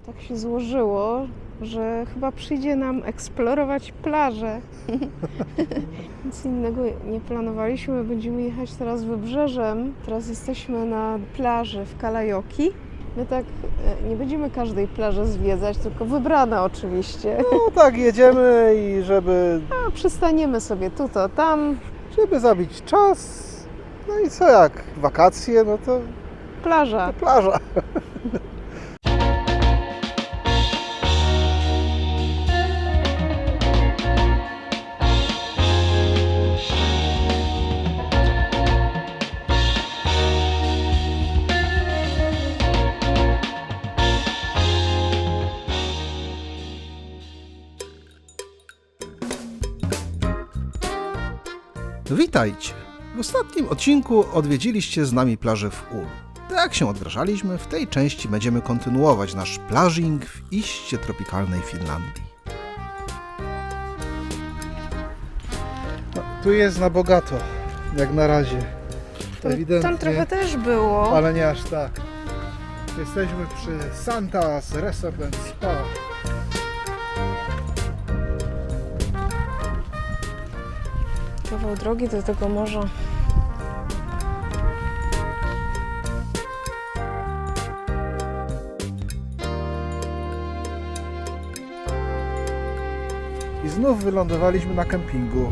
Tak się złożyło, że chyba przyjdzie nam eksplorować plażę. Nic innego nie planowaliśmy. Będziemy jechać teraz wybrzeżem. Teraz jesteśmy na plaży w Kalajoki. My tak nie będziemy każdej plaży zwiedzać, tylko wybrane oczywiście. No tak, jedziemy i A przystaniemy sobie tu, to tam. żeby zabić czas. No i co, jak wakacje, no to Plaża. plaża. Witajcie! W ostatnim odcinku odwiedziliście z nami plażę w Ulu. Jak się odgrażaliśmy, w tej części będziemy kontynuować nasz plażing w iście tropikalnej Finlandii. No, tu jest na bogato, jak na razie. Tam trochę też było. ale nie aż tak. Jesteśmy przy Santa's Resort and Spa. Kawał drogi do tego morza. I znów wylądowaliśmy na kempingu.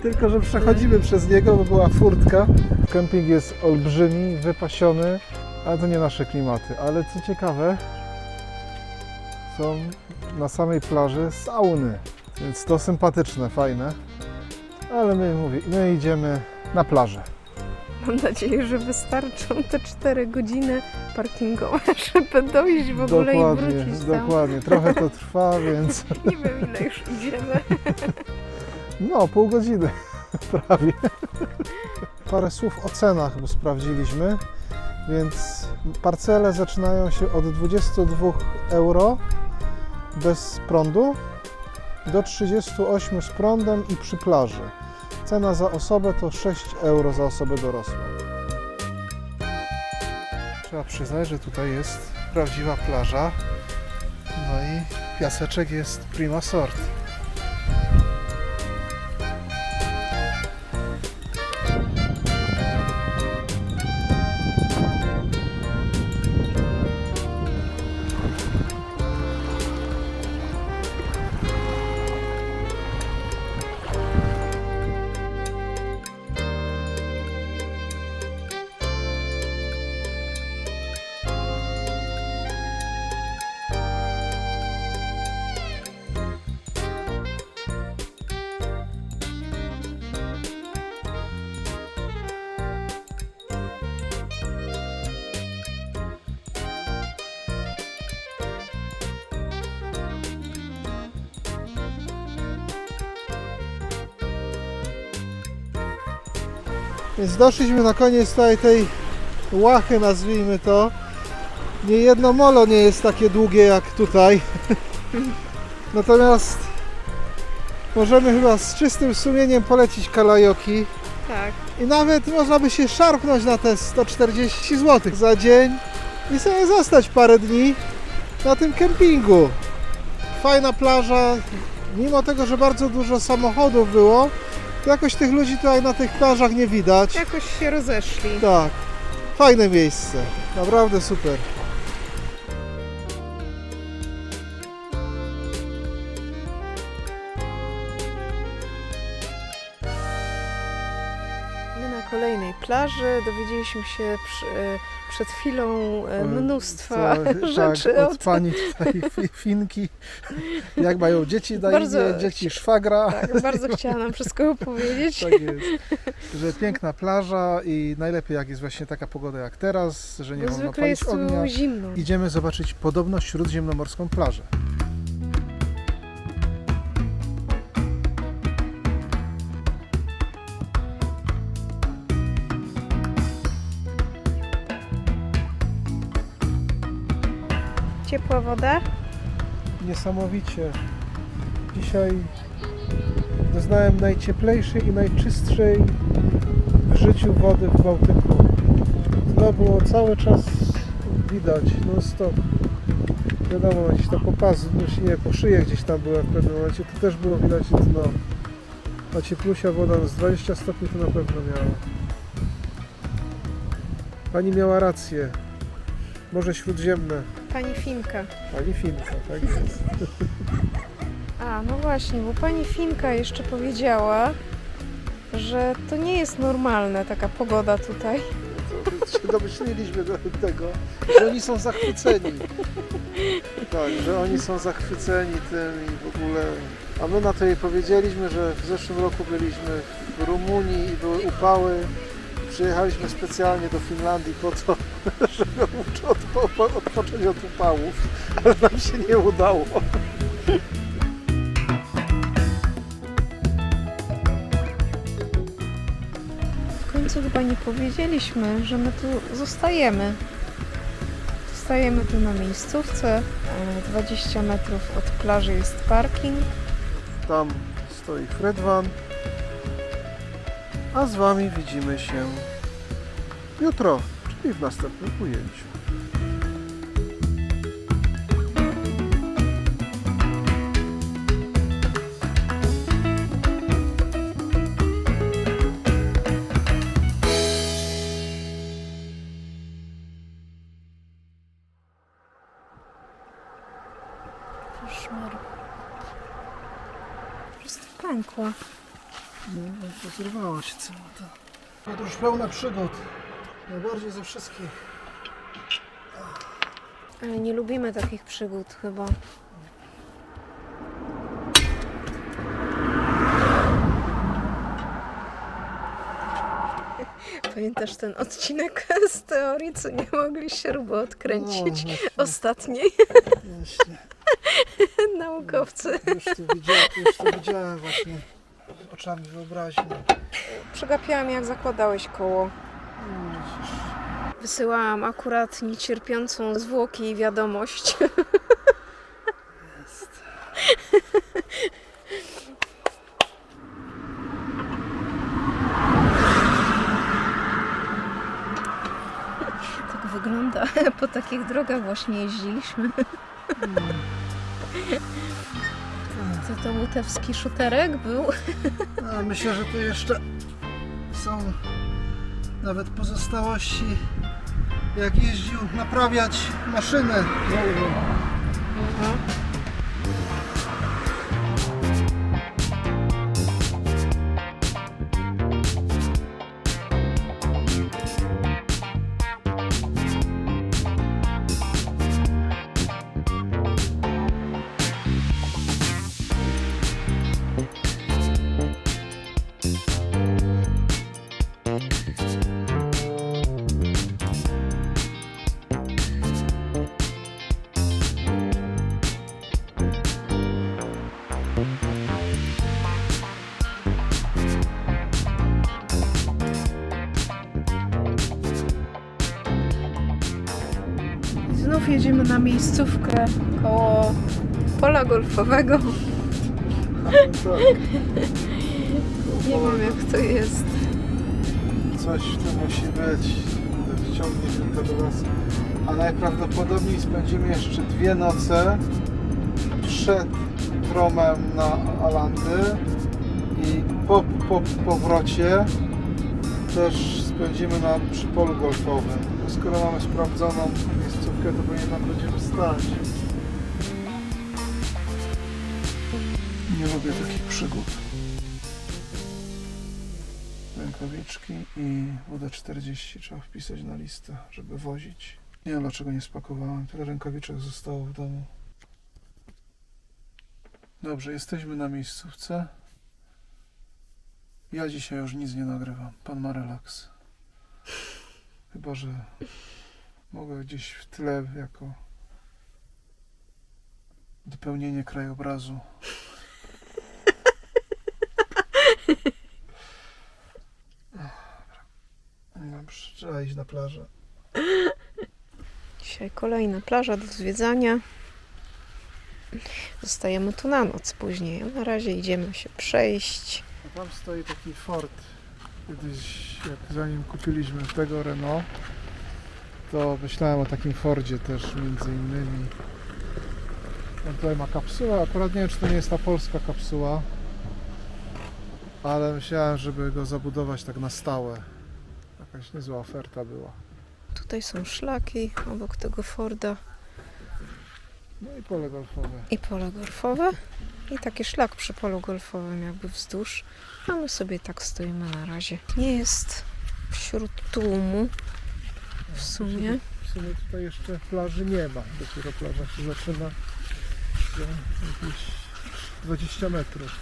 Tylko, że przechodzimy przez niego, bo była furtka. Kemping jest olbrzymi, wypasiony, ale to nie nasze klimaty. Ale co ciekawe, są na samej plaży sauny, więc to sympatyczne, fajne. Ale my idziemy na plażę. Mam nadzieję, że wystarczą te 4 godziny parkingowe, żeby dojść w ogóle i wrócić tam. Dokładnie. Trochę to trwa, więc Nie wiem, ile już idziemy. no, pół godziny prawie. Parę słów o cenach, bo sprawdziliśmy. Więc parcele zaczynają się od 22 euro bez prądu do 38 z prądem i przy plaży. Cena za osobę to 6 euro za osobę dorosłą. Trzeba przyznać, że tutaj jest prawdziwa plaża. No i piaseczek jest prima sort. Więc doszliśmy na koniec tej łachy, nazwijmy to. Nie jedno molo nie jest takie długie jak tutaj. Natomiast możemy chyba z czystym sumieniem polecić Kalajoki. Tak. I nawet można by się szarpnąć na te 140 zł za dzień i sobie zostać parę dni na tym kempingu. Fajna plaża, mimo tego, że bardzo dużo samochodów było, to jakoś tych ludzi tutaj na tych plażach nie widać. Jakoś się rozeszli. Tak, fajne miejsce, naprawdę super. My na kolejnej plaży dowiedzieliśmy się przed chwilą mnóstwa rzeczy Tak, od pani tutaj Finki, jak mają dzieci na imię, dzieci szwagra. Tak, bardzo chciała nam wszystko opowiedzieć. Tak jest, że piękna plaża i najlepiej jak jest właśnie taka pogoda jak teraz, że nie wolno Zwykle palić jest tu ognia. zimno. Idziemy zobaczyć podobno śródziemnomorską plażę. Ciepła woda? Niesamowicie. Dzisiaj doznałem najcieplejszej i najczystszej w życiu wody w Bałtyku. To było cały czas widać non stop. Wiadomo, gdzieś tam po pas, nie, po szyję gdzieś tam była w pewnym momencie, to też było widać dno. A cieplusia woda z 20 stopni to na pewno miała. Pani miała rację. Morze Śródziemne. Pani Finka. Pani Finka, tak jest. A, no właśnie, bo pani Finka jeszcze powiedziała, że to nie jest normalne taka pogoda tutaj. To się domyśliliśmy do tego, że oni są zachwyceni. Tak, że oni są zachwyceni tym i w ogóle... A my na to jej powiedzieliśmy, że w zeszłym roku byliśmy w Rumunii i były upały. Przyjechaliśmy specjalnie do Finlandii po to, żeby odpocząć od upałów, ale nam się nie udało. W końcu chyba nie powiedzieliśmy, że my tu zostajemy. Zostajemy tu na miejscówce. 20 metrów od plaży jest parking. Tam stoi Fredvan, a z Wami widzimy się jutro, czyli w następnym ujęciu. Koszmar. Po prostu pękła. No, pozrywało się cała ta podróż pełna przygód. Najbardziej ze wszystkich. Ale nie lubimy takich przygód chyba. Pamiętasz ten odcinek z teorii, co nie mogli śruby odkręcić ostatniej? Właśnie. Naukowcy. Już to widziałem właśnie oczami wyobraźni. Przegapiłam, jak zakładałeś koło. Wysyłałam akurat niecierpiącą zwłoki wiadomość. Jest. Tak wygląda. Po takich drogach właśnie jeździliśmy. To łutewski szuterek był. A myślę, że tu jeszcze są nawet pozostałości, jak jeździł naprawiać maszynę. Znów jedziemy na miejscówkę koło pola golfowego. Nie wiem, jak to jest. Coś w tym musi być. Wciągnie tylko do nas. A najprawdopodobniej spędzimy jeszcze 2 noce przed promem na Alandy i po powrocie też spędzimy przy polu golfowym. Skoro mamy sprawdzoną miejscówkę, to pewnie nam będzie wstać. Nie lubię takich przygód. Rękawiczki i WD-40 trzeba wpisać na listę, żeby wozić. Nie wiem, dlaczego nie spakowałem. Tyle rękawiczek zostało w domu. Dobrze, jesteśmy na miejscówce. Ja dzisiaj już nic nie nagrywam. Pan ma relaks. Chyba że mogę gdzieś w tle jako dopełnienie krajobrazu. Dobrze, trzeba iść na plażę. Dzisiaj kolejna plaża do zwiedzania. Zostajemy tu na noc później. Na razie idziemy się przejść. A tam stoi taki Ford. Kiedyś, zanim kupiliśmy tego Renault, to myślałem o takim Fordzie też między innymi. On tutaj ma kapsułę, akurat nie wiem, czy to nie jest ta polska kapsuła, ale myślałem, żeby go zabudować tak na stałe. Jakaś niezła oferta była. Tutaj są szlaki obok tego Forda No i pole golfowe. i pole golfowe. I taki szlak przy polu golfowym jakby wzdłuż. A my sobie tak stoimy na razie. Nie jest wśród tłumu w sumie. W sumie tutaj jeszcze plaży nie ma. Dopiero plaża się zaczyna za jakieś 20 metrów.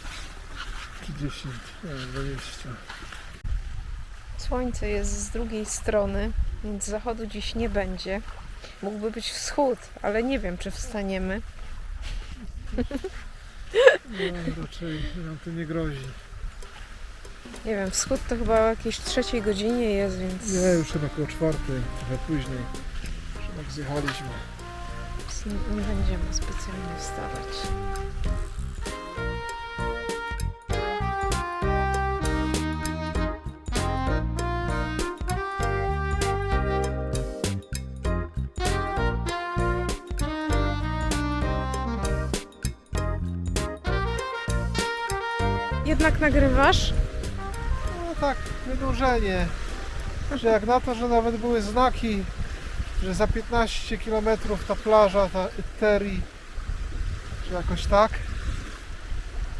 Czy 10, nie wiem, 20. Słońce jest z drugiej strony, więc zachodu dziś nie będzie. Mógłby być wschód, ale nie wiem, czy wstaniemy. No, raczej nam to nie grozi. Nie wiem, wschód to chyba o jakiejś 3 godzinie jest, więc Nie, już chyba koło 4, trochę później. Już tak zjechaliśmy. nie będziemy specjalnie wstawać. Jednak nagrywasz? No tak, wydłużenie. Że jak na to, że nawet były znaki, że za 15 km ta plaża, ta Etteri, czy jakoś tak,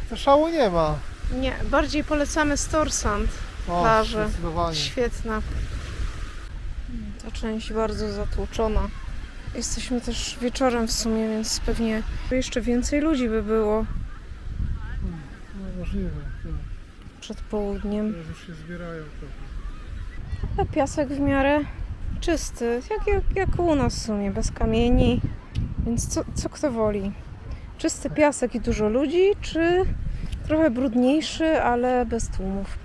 to szału nie ma. Nie, bardziej polecamy Storsand. O, Plażę. zdecydowanie. Świetna. Ta część bardzo zatłoczona. Jesteśmy też wieczorem w sumie, więc pewnie jeszcze więcej ludzi by było No, możliwe. przed południem. Teraz już się zbierają trochę. A piasek w miarę czysty, jak u nas w sumie, bez kamieni. Więc co kto woli? Czysty piasek i dużo ludzi, czy trochę brudniejszy, ale bez tłumów?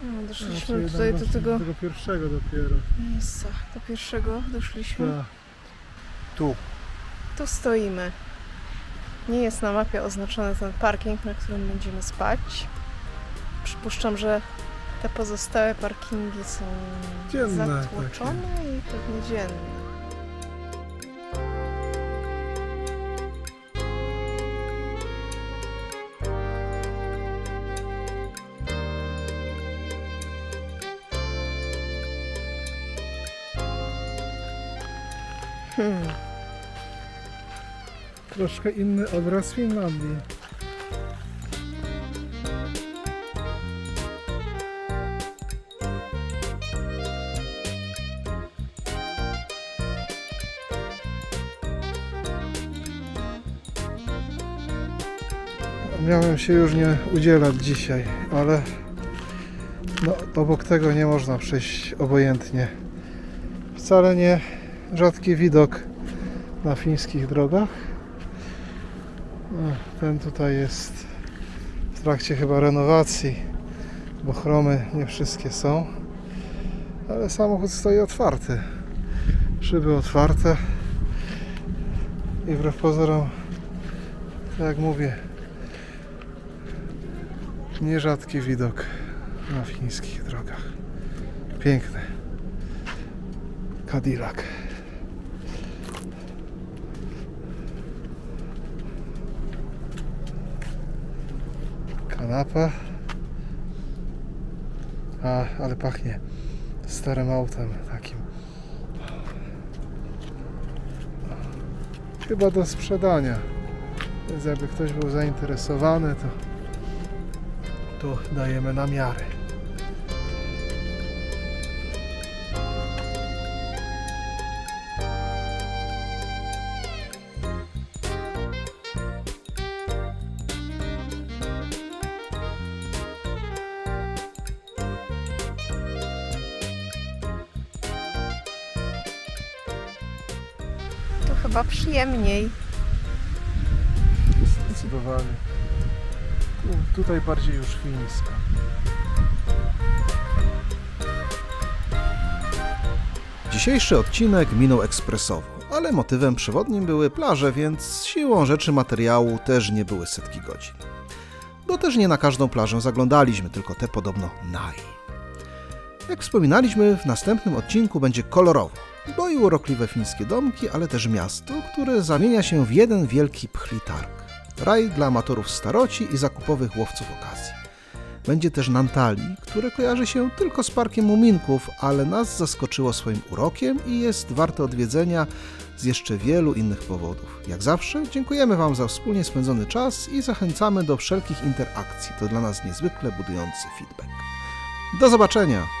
No, doszliśmy tutaj do tego pierwszego dopiero. miejsca. Do pierwszego doszliśmy. Tak. Tu. Tu stoimy. Nie jest na mapie oznaczony ten parking, na którym będziemy spać. Przypuszczam, że te pozostałe parkingi są Dzienne zatłoczone i pewnie dzienne. Troszkę inny obraz Finlandii. Miałem się już nie udzielać dzisiaj, ale no, obok tego nie można przejść obojętnie. Wcale nie rzadki widok na fińskich drogach. No, ten tutaj jest w trakcie chyba renowacji, bo chromy nie wszystkie są, ale samochód stoi otwarty, szyby otwarte i wbrew pozorom, tak jak mówię, nierzadki widok na fińskich drogach. Piękny Cadillac. Kanapa. Ale pachnie starym autem takim. Chyba do sprzedania. Więc jakby ktoś był zainteresowany, to tu dajemy namiary. To chyba przyjemniej. Zdecydowanie. Tutaj bardziej już fińska. Dzisiejszy odcinek minął ekspresowo, ale motywem przewodnim były plaże, więc siłą rzeczy materiału też nie były setki godzin. Bo też nie na każdą plażę zaglądaliśmy, tylko te podobno naj. Jak wspominaliśmy, w następnym odcinku będzie kolorowo. bo i urokliwe fińskie domki, ale też miasto, które zamienia się w jeden wielki pchli-targ. Raj dla amatorów staroci i zakupowych łowców okazji. Będzie też Nantali, które kojarzy się tylko z parkiem muminków, ale nas zaskoczyło swoim urokiem i jest warte odwiedzenia z jeszcze wielu innych powodów. Jak zawsze dziękujemy Wam za wspólnie spędzony czas i zachęcamy do wszelkich interakcji. To dla nas niezwykle budujący feedback. Do zobaczenia!